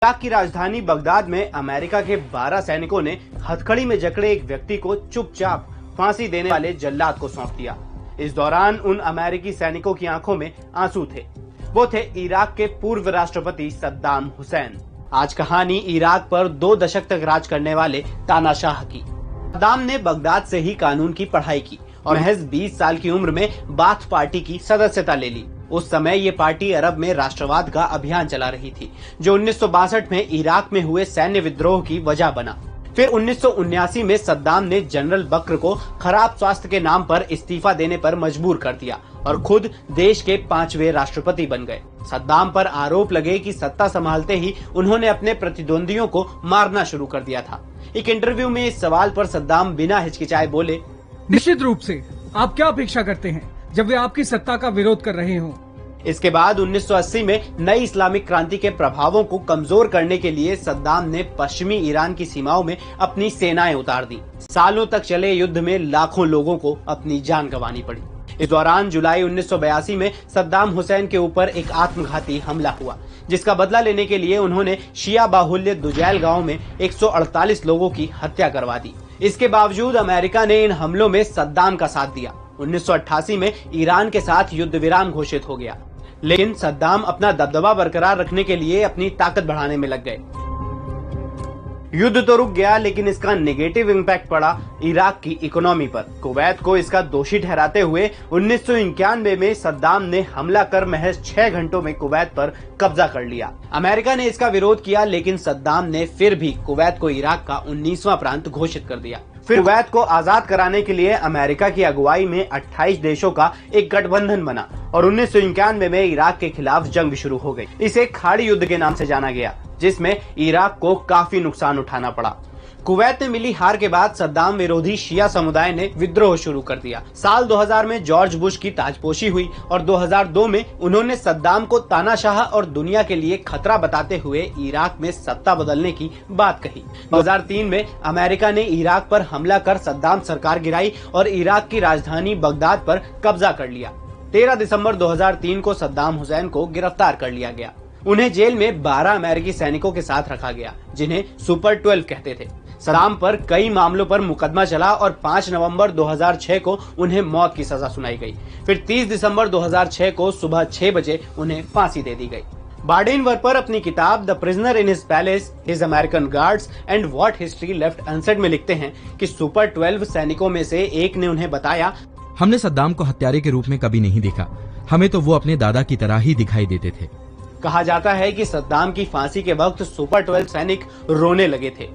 Iraq की राजधानी Baghdad में अमेरिका के 12 सैनिकों ने हथकड़ी में जकड़े एक व्यक्ति को चुपचाप फांसी देने वाले जल्लाद को सौंप दिया। इस दौरान उन अमेरिकी सैनिकों की आंखों में आंसू थे। वो थे इराक के पूर्व राष्ट्रपति सद्दाम हुसैन। आज कहानी इराक पर 2 दशक तक राज करने वाले तानाशाह की। सद्दाम ने बगदाद से ही कानून की पढ़ाई की और महज 20 साल की उम्र में बाथ पार्टी की सदस्यता ले ली। उस समय ये पार्टी अरब में राष्ट्रवाद का अभियान चला रही थी, जो 1962 में इराक में हुए सैन्य विद्रोह की वजह बना। फिर 1979 में सद्दाम ने जनरल बक्र को खराब स्वास्थ्य के नाम पर इस्तीफा देने पर मजबूर कर दिया और खुद देश के 5वें राष्ट्रपति बन गए। सद्दाम पर आरोप लगे कि सत्ता संभालते ही उन्होंने अपने प्रतिद्वंदियों को मारना शुरू कर दिया था। एक इंटरव्यू में इस सवाल पर सद्दाम बिना हिचकिचाए बोले, निश्चित रूप से आप क्या अपेक्षा करते हैं जब वे आपकी सत्ता का विरोध कर रहे हों। इसके बाद 1980 में नई इस्लामिक क्रांति के प्रभावों को कमजोर करने के लिए सद्दाम ने पश्चिमी ईरान की सीमाओं में अपनी सेनाएं उतार दी। सालों तक चले युद्ध में लाखों लोगों को अपनी जान गंवानी पड़ी। इस दौरान जुलाई 1982 में सद्दाम हुसैन के ऊपर एक आत्मघाती हमला हुआ, जिसका बदला लेने के लिए उन्होंने शिया बाहुल्य दुजैल गांव में 148 लोगों की हत्या करवा दी। इसके बावजूद अमेरिका ने इन हमलों में सद्दाम का साथ दिया। 1988 में ईरान के साथ युद्ध विराम घोषित हो गया, लेकिन सद्दाम अपना दबदबा बरकरार रखने के लिए अपनी ताकत बढ़ाने में लग गए। युद्ध तो रुक गया, लेकिन इसका नेगेटिव इम्पैक्ट पड़ा इराक की इकोनॉमी पर। कुवैत को इसका दोषी ठहराते हुए 1991 में सद्दाम ने हमला कर महज 6 घंटों में कुवैत पर कब्जा कर लिया। अमेरिका ने इसका विरोध किया, लेकिन सद्दाम ने फिर भी कुवैत को इराक का 19वां प्रांत घोषित कर दिया। फिर कुवैत को आजाद कराने के लिए अमेरिका की अगुवाई में 28 देशों का एक गठबंधन बना और 1991 में इराक के खिलाफ जंग शुरू हो गई। इसे खाड़ी युद्ध के नाम से जाना गया, जिसमें इराक को काफी नुकसान उठाना पड़ा। कुवैत में मिली हार के बाद सद्दाम विरोधी शिया समुदाय ने विद्रोह शुरू कर दिया। साल 2000 में जॉर्ज बुश की ताजपोशी हुई और 2002 में उन्होंने सद्दाम को तानाशाह और दुनिया के लिए खतरा बताते हुए इराक में सत्ता बदलने की बात कही। 2003 में अमेरिका ने इराक पर हमला कर सद्दाम सरकार गिराई और इराक की राजधानी बगदाद पर कब्जा कर लिया। 13 दिसंबर 2003 को सद्दाम हुसैन को गिरफ्तार कर लिया गया। उन्हें जेल में 12 अमेरिकी सैनिकों के साथ रखा गया, जिन्हें सुपर 12 कहते थे। सद्दाम पर कई मामलों पर मुकदमा चला और 5 नवंबर 2006 को उन्हें मौत की सजा सुनाई गई। फिर 30 दिसंबर 2006 को सुबह 6 बजे उन्हें फांसी दे दी गई। बाडेन-वर्पर अपनी किताब the prisoner in his palace, his American guards and what history left unsaid में लिखते हैं कि सुपर 12 सैनिकों में से एक ने उन्हें बताया, हमने सद्दाम को हत्यारे के रूप में कभी नहीं देखा, हमें तो वो अपने दादा की तरह ही दिखाई देते थे। कहा जाता है कि सद्दाम की फांसी के वक्त सुपर 12 सैनिक रोने लगे थे।